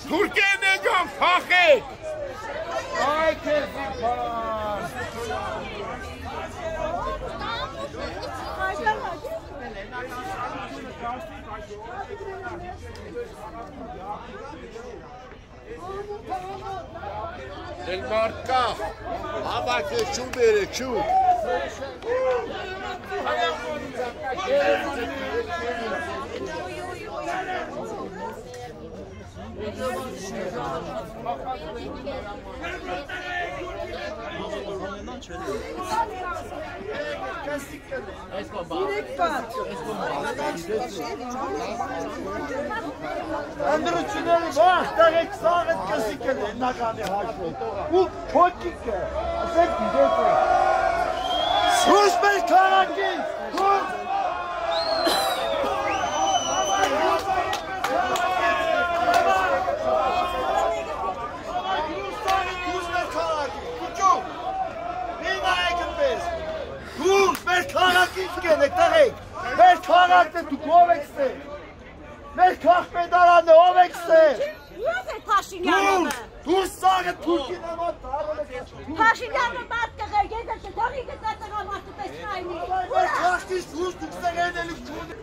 Թուրքեն եկան փախեք։ Այ քեզի փան։ Del marca, abate çubere çub. Andrüçüleri bağışta geç sağlık kesikeli nakani haşlı. Bu çocuk sen gidiyorsun. Sus be karaki. Sus. Մեր քաղաքն է դու ով եք ստե։ Մեր քաղաքպետարանը ով եք ստե։ Ո՞վ է Փաշինյանը։ Դու սաղը թուրքին համար դարել եք։ Փաշինյանը մարդ կղեր, ես էլ դարի գծածը մարդու պես կայնի։ Մեր քաղաքից դուրս դուք ստեղենելիք չունի։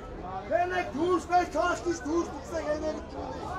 Գնեք դուրս, մեր քաղաքից դուրս դուք ստեղենելիք չունի։